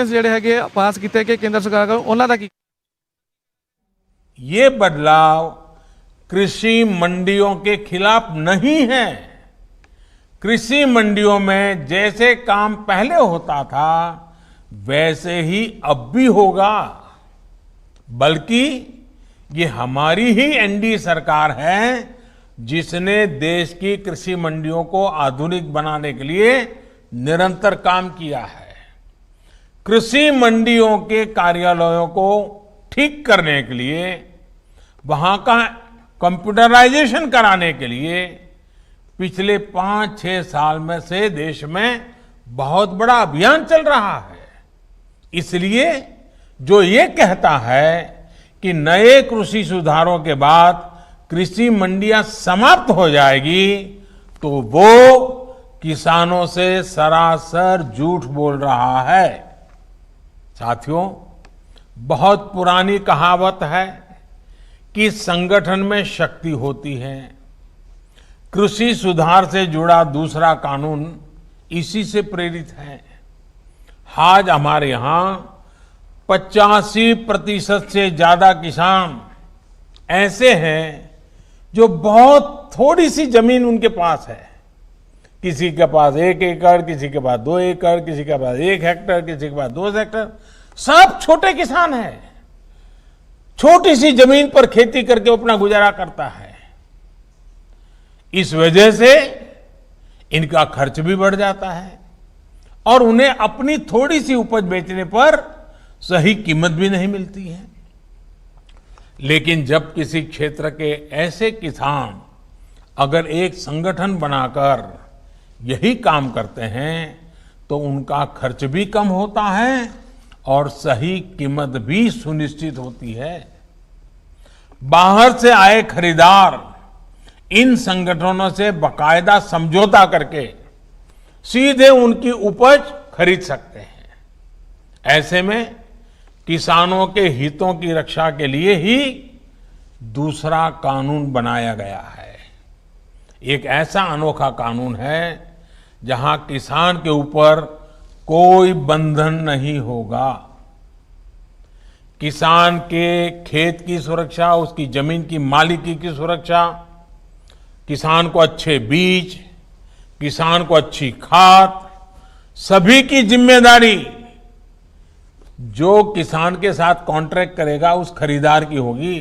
ਜਿਹੜੇ ਹੈਗੇ ਪਾਸ ਕੀਤੇ ਕਿ ਕੇਂਦਰ ਸਰਕਾਰ ਕੋਲ ਉਹਨਾਂ ਦਾ ਕੀ ये बदलाव कृषि मंडियों के खिलाफ नहीं है। कृषि मंडियों में जैसे काम पहले होता था वैसे ही अब भी होगा, बल्कि ये हमारी ही एनडीए सरकार है जिसने देश की कृषि मंडियों को आधुनिक बनाने के लिए निरंतर काम किया है। कृषि मंडियों के कार्यालयों को ठीक करने के लिए, वहां का कंप्यूटराइजेशन कराने के लिए पिछले 5-6 साल में से देश में बहुत बड़ा अभियान चल रहा है। इसलिए जो ये कहता है कि नए कृषि सुधारों के बाद कृषि मंडियां समाप्त हो जाएगी, तो वो किसानों से सरासर झूठ बोल रहा है। साथियों, बहुत पुरानी कहावत है कि संगठन में शक्ति होती है। कृषि सुधार से जुड़ा दूसरा कानून इसी से प्रेरित है। आज हमारे यहां 85% से ज्यादा किसान ऐसे हैं जो बहुत थोड़ी सी जमीन उनके पास है। किसी के पास 1 एकड़, किसी के पास 2 एकड़, किसी के पास 1 हेक्टेयर, किसी के पास 2 हेक्टेयर, सब छोटे किसान हैं। छोटी सी जमीन पर खेती करके अपना गुजारा करता है। इस वजह से इनका खर्च भी बढ़ जाता है और उन्हें अपनी थोड़ी सी उपज बेचने पर सही कीमत भी नहीं मिलती है। लेकिन जब किसी क्षेत्र के ऐसे किसान अगर एक संगठन बनाकर यही काम करते हैं तो उनका खर्च भी कम होता है और सही कीमत भी सुनिश्चित होती है। बाहर से आए खरीदार इन संगठनों से बाकायदा समझौता करके सीधे उनकी उपज खरीद सकते हैं। ऐसे में किसानों के हितों की रक्षा के लिए ही दूसरा कानून बनाया गया है। एक ऐसा अनोखा कानून है जहां किसान के ऊपर कोई बंधन नहीं होगा। किसान के खेत की सुरक्षा, उसकी जमीन की मालिकी की सुरक्षा, किसान को अच्छे बीज, किसान को अच्छी खाद, सभी की जिम्मेदारी जो किसान के साथ कॉन्ट्रैक्ट करेगा उस खरीदार की होगी।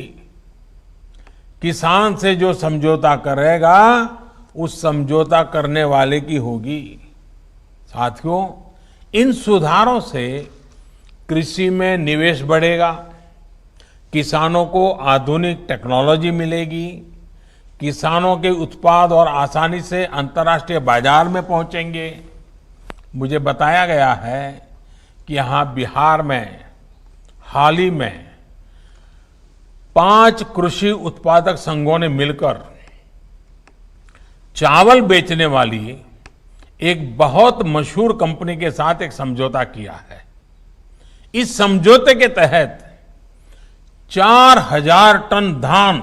किसान से जो समझौता करेगा उस समझौता करने वाले की होगी। साथियों, इन सुधारों से कृषि में निवेश बढ़ेगा, किसानों को आधुनिक टेक्नोलॉजी मिलेगी, किसानों के उत्पाद और आसानी से अंतर्राष्ट्रीय बाजार में पहुंचेंगे। मुझे बताया गया है कि यहां बिहार में हाल ही में 5 कृषि उत्पादक संघों ने मिलकर चावल बेचने वाली एक बहुत मशहूर कंपनी के साथ एक समझौता किया है। इस समझौते के तहत 4000 टन धान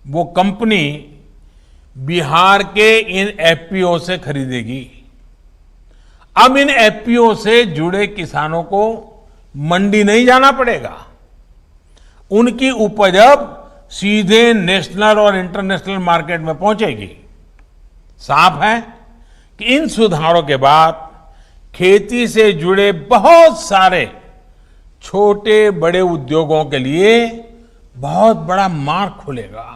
वो कंपनी बिहार के इन एफपीओ से खरीदेगी। अब इन एफपीओ से जुड़े किसानों को मंडी नहीं जाना पड़ेगा। उनकी उपज अब सीधे नेशनल और इंटरनेशनल मार्केट में पहुंचेगी। साफ है कि इन सुधारों के बाद खेती से जुड़े बहुत सारे छोटे बड़े उद्योगों के लिए बहुत बड़ा मार्ग खुलेगा।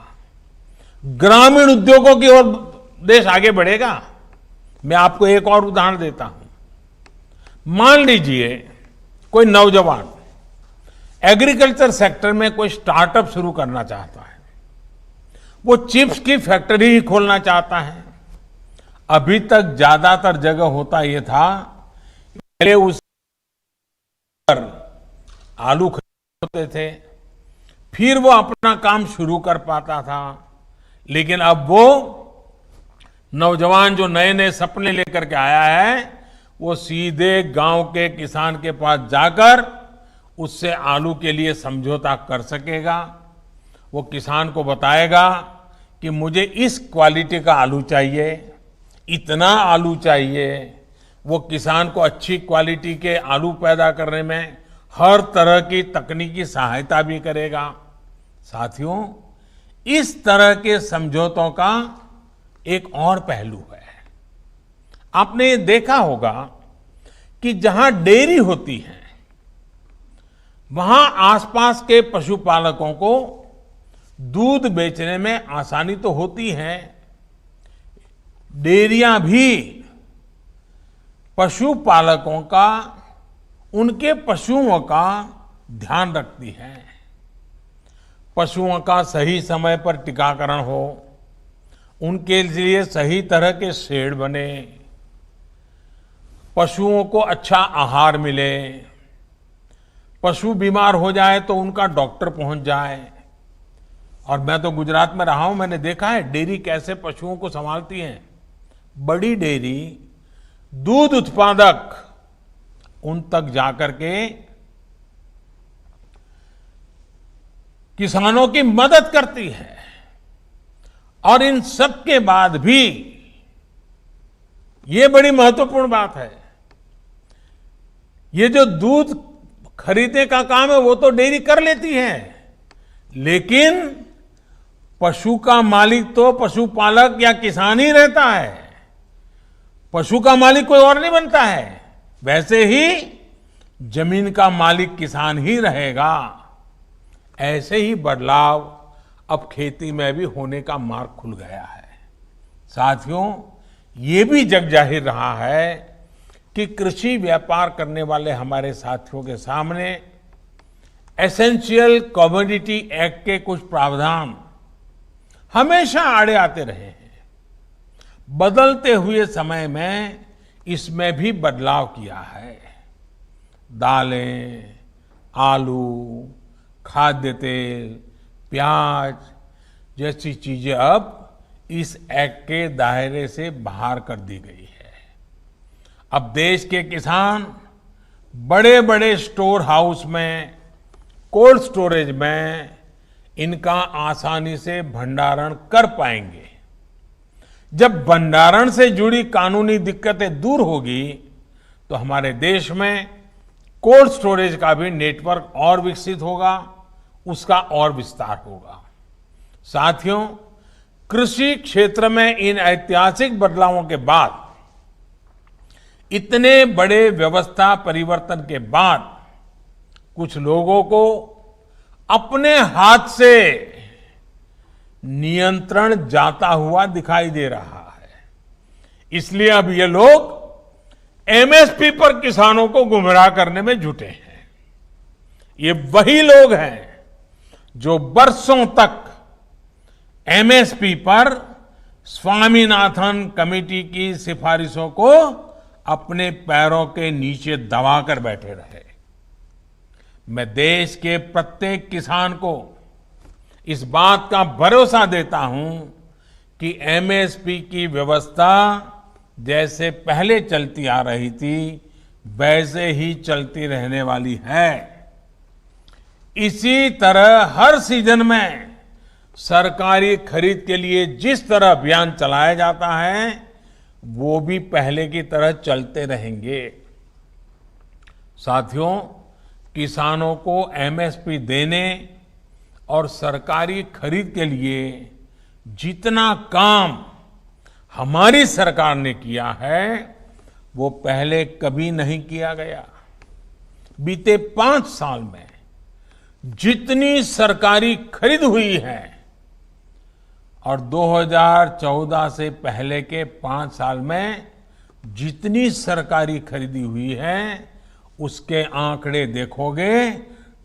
ग्रामीण उद्योगों की ओर देश आगे बढ़ेगा। मैं आपको एक और उदाहरण देता हूं। मान लीजिए कोई नौजवान एग्रीकल्चर सेक्टर में कोई स्टार्टअप शुरू करना चाहता है। वो चिप्स की फैक्ट्री ही खोलना चाहता है। अभी तक ज्यादातर जगह होता यह था, पहले उस पर आलू खरीदते थे, फिर वो अपना काम शुरू कर पाता था। लेकिन अब वो नौजवान जो नए नए सपने लेकर के आया है, वो सीधे गांव के किसान के पास जाकर उससे आलू के लिए समझौता कर सकेगा। वो किसान को बताएगा कि मुझे इस क्वालिटी का आलू चाहिए, इतना आलू चाहिए। वो किसान को अच्छी क्वालिटी के आलू पैदा करने में हर तरह की तकनीकी सहायता भी करेगा। साथियों, इस तरह के समझौतों का एक और पहलू है। आपने ये देखा होगा कि जहां डेयरी होती है वहां आसपास के पशुपालकों को दूध बेचने में आसानी तो होती है। डेयरियां भी पशुपालकों का, उनके पशुओं का ध्यान रखती है। पशुओं का सही समय पर टीकाकरण हो, उनके लिए सही तरह के शेड बने, पशुओं को अच्छा आहार मिले, पशु बीमार हो जाए तो उनका डॉक्टर पहुंच जाए। और मैं तो गुजरात में रहा हूं, मैंने देखा है डेयरी कैसे पशुओं को संभालती है। बड़ी डेयरी दूध उत्पादक उन तक जाकर के किसानों की मदद करती है। और इन सब के बाद भी ये बड़ी महत्वपूर्ण बात है, ये जो दूध खरीदने का काम है वो तो डेयरी कर लेती है, लेकिन पशु का मालिक तो पशुपालक या किसान ही रहता है। पशु का मालिक कोई और नहीं बनता है। वैसे ही जमीन का मालिक किसान ही रहेगा। ऐसे ही बदलाव अब खेती में भी होने का मार्ग खुल गया है। साथियों, ये भी जग जाहिर रहा है कि कृषि व्यापार करने वाले हमारे साथियों के सामने एसेंशियल कमोडिटी एक्ट के कुछ प्रावधान हमेशा आड़े आते रहे हैं। बदलते हुए समय में इसमें भी बदलाव किया है। दालें, आलू, खाद्य तेल, प्याज जैसी चीजें अब इस एक्ट के दायरे से बाहर कर दी गई है। अब देश के किसान बड़े बड़े स्टोर हाउस में, कोल्ड स्टोरेज में इनका आसानी से भंडारण कर पाएंगे। जब भंडारण से जुड़ी कानूनी दिक्कतें दूर होगी तो हमारे देश में कोल्ड स्टोरेज का भी नेटवर्क और विकसित होगा, उसका और विस्तार होगा। साथियों, कृषि क्षेत्र में इन ऐतिहासिक बदलावों के बाद, इतने बड़े व्यवस्था परिवर्तन के बाद, कुछ लोगों को अपने हाथ से नियंत्रण जाता हुआ दिखाई दे रहा है। इसलिए अब ये लोग एमएसपी पर किसानों को गुमराह करने में जुटे हैं। ये वही लोग हैं जो बरसों तक एमएसपी पर स्वामीनाथन कमेटी की सिफारिशों को अपने पैरों के नीचे दबाकर बैठे रहे। मैं देश के प्रत्येक किसान को इस बात का भरोसा देता हूं कि एमएसपी की व्यवस्था जैसे पहले चलती आ रही थी वैसे ही चलती रहने वाली है। इसी तरह हर सीजन में सरकारी खरीद के लिए जिस तरह अभियान चलाया जाता है वो भी पहले की तरह चलते रहेंगे। साथियों, किसानों को एमएसपी देने और सरकारी खरीद के लिए जितना काम हमारी सरकार ने किया है वो पहले कभी नहीं किया गया। बीते 5 साल में जितनी सरकारी खरीद हुई है और 2014 से पहले के 5 साल में जितनी सरकारी खरीदी हुई है उसके आंकड़े देखोगे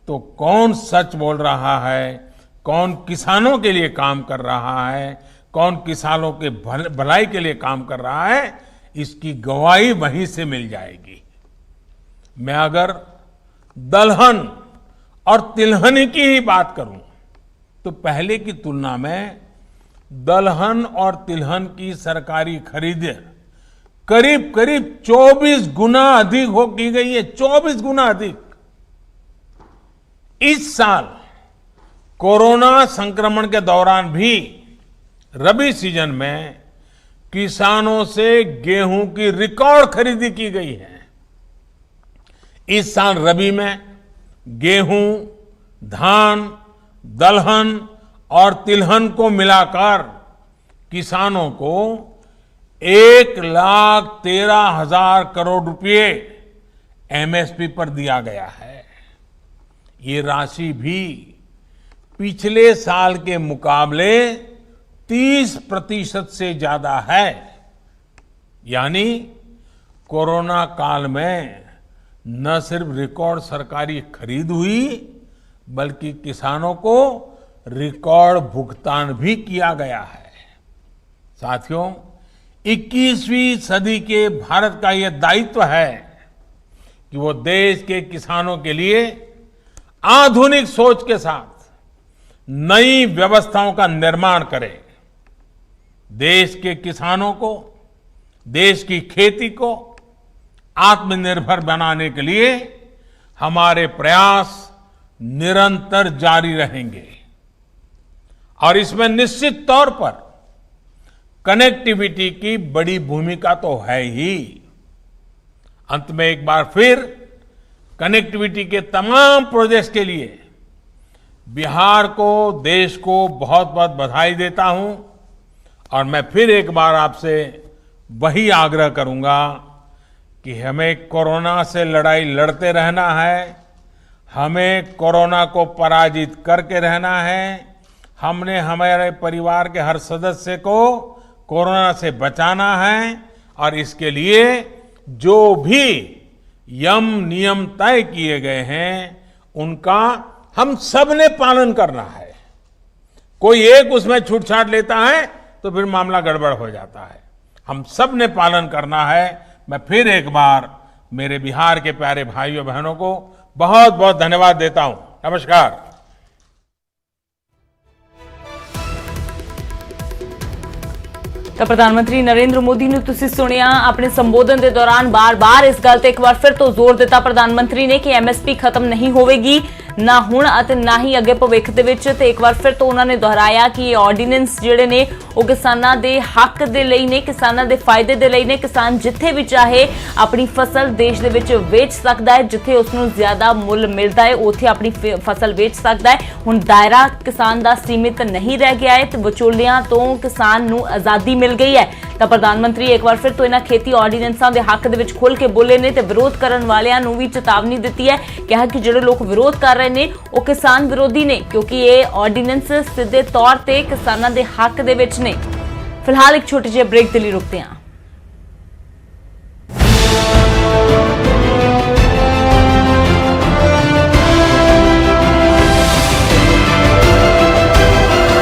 तो कौन सच बोल रहा है, कौन किसानों के लिए काम कर रहा है, कौन किसानों के भलाई के लिए काम कर रहा है, इसकी गवाही वहीं से मिल जाएगी। मैं अगर दलहन और तिलहन की ही बात करूं तो पहले की तुलना में दलहन और तिलहन की सरकारी खरीद करीब करीब 24 गुना अधिक हो की गई है। 24 गुना अधिक। इस साल कोरोना संक्रमण के दौरान भी रबी सीजन में किसानों से गेहूं की रिकॉर्ड खरीदी की गई है। इस साल रबी में गेहूं, धान, दलहन और तिलहन को मिलाकर किसानों को 1,13,000 करोड़ रुपए एमएसपी पर दिया गया है। ये राशि भी पिछले साल के मुकाबले 30% से ज्यादा है। यानी कोरोना काल में न सिर्फ रिकॉर्ड सरकारी खरीद हुई, बल्कि किसानों को रिकॉर्ड भुगतान भी किया गया है। साथियों, 21वीं सदी के भारत का यह दायित्व है कि वो देश के किसानों के लिए आधुनिक सोच के साथ नई व्यवस्थाओं का निर्माण करे। देश के किसानों को, देश की खेती को आत्मनिर्भर बनाने के लिए हमारे प्रयास निरंतर जारी रहेंगे और इसमें निश्चित तौर पर कनेक्टिविटी की बड़ी भूमिका तो है ही। अंत में एक बार फिर कनेक्टिविटी के तमाम प्रोजेक्ट्स के लिए बिहार को, देश को बहुत बहुत बधाई देता हूं और मैं फिर एक बार आपसे वही आग्रह करूंगा कि हमें कोरोना से लड़ाई लड़ते रहना है, हमें कोरोना को पराजित करके रहना है। हमने हमारे परिवार के हर सदस्य को कोरोना से बचाना है और इसके लिए जो भी यम नियम तय किए गए हैं उनका हम सब ने पालन करना है। कोई एक उसमें छूटछाट लेता है तो फिर मामला गड़बड़ हो जाता है। हम सब ने पालन करना है। मैं फिर एक बार मेरे बिहार के प्यारे भाइयों बहनों को बहुत बहुत धन्यवाद देता हूं। नमस्कार। ਤਾਂ ਪ੍ਰਧਾਨ ਮੰਤਰੀ ਨਰਿੰਦਰ ਮੋਦੀ ਨੂੰ ਤੁਸੀਂ ਸੁਣਿਆ ਆਪਣੇ ਸੰਬੋਧਨ ਦੇ ਦੌਰਾਨ ਬਾਰ-ਬਾਰ ਇਸ ਗੱਲ ਤੇ ਇੱਕ ਵਾਰ ਫਿਰ ਤੋਂ ਜ਼ੋਰ ਦਿੱਤਾ ਪ੍ਰਧਾਨ ਮੰਤਰੀ ਨੇ ਕਿ ਐਮਐਸਪੀ ਖਤਮ ਨਹੀਂ ਹੋਵੇਗੀ, ਨਾ ਹੁਣ ਅਤੇ ਨਾ ਹੀ ਅੱਗੇ ਭਵਿੱਖ ਦੇ ਵਿੱਚ। ਤੇ ਇੱਕ ਵਾਰ ਫਿਰ ਤੋਂ ਉਹਨਾਂ ਨੇ ਦੁਹਰਾਇਆ ਕਿ ਇਹ ਆਰਡੀਨੈਂਸ ਜਿਹੜੇ ਨੇ ਉਹ ਕਿਸਾਨਾਂ ਦੇ ਹੱਕ ਦੇ ਲਈ ਨੇ, ਕਿਸਾਨਾਂ ਦੇ ਫਾਇਦੇ ਦੇ ਲਈ ਨੇ। ਕਿਸਾਨ ਜਿੱਥੇ ਵੀ ਚਾਹੇ ਆਪਣੀ ਫਸਲ ਦੇਸ਼ ਦੇ ਵਿੱਚ ਵੇਚ ਸਕਦਾ ਹੈ, ਜਿੱਥੇ ਉਸ ਨੂੰ ਜ਼ਿਆਦਾ ਮੁੱਲ ਮਿਲਦਾ ਹੈ ਉੱਥੇ ਆਪਣੀ ਫਸਲ ਵੇਚ ਸਕਦਾ ਹੈ। ਹੁਣ ਦਾਇਰਾ ਕਿਸਾਨ ਦਾ ਸੀਮਿਤ ਨਹੀਂ ਰਹਿ ਗਿਆ ਹੈ ਤੇ ਵਿਚੋਲਿਆਂ ਤੋਂ ਕਿਸਾਨ ਨੂੰ ਆਜ਼ਾਦੀ ਮਿਲ ਗਈ ਹੈ। ਤਾਂ ਪ੍ਰਧਾਨ ਮੰਤਰੀ ਇੱਕ ਵਾਰ ਫਿਰ ਤੋਂ ਇਹਨਾਂ ਖੇਤੀ ਆਰਡੀਨੈਂਸਾਂ ਦੇ ਹੱਕ ਦੇ ਵਿੱਚ ਖੁੱਲ੍ਹ ਕੇ ਬੋਲੇ ਨੇ ਤੇ ਵਿਰੋਧ ਕਰਨ ਵਾਲਿਆਂ ਨੂੰ ਵੀ ਚੇਤਾਵਨੀ ਦਿੱਤੀ ਹੈ। ਕਿਹਾ ਕਿ ਜਿਹੜੇ ਲੋਕ ਵਿਰੋਧ ਕਰ ਰਹੇ ਨੇ ਉਹ ਕਿਸਾਨ ਵਿਰੋਧੀ ਨੇ, ਕਿਉਂਕਿ ਇਹ ਆਰਡੀਨੈਂਸ ਸਿੱਧੇ ਤੌਰ ਤੇ ਕਿਸਾਨਾਂ ਦੇ ਹੱਕ ਦੇ ਵਿੱਚ ਨੇ। ਫਿਲਹਾਲ ਇੱਕ ਛੋਟੀ ਜਿਹੀ ਬ੍ਰੇਕ ਦੇ ਲਈ ਰੁਕਦੇ ਹਾਂ।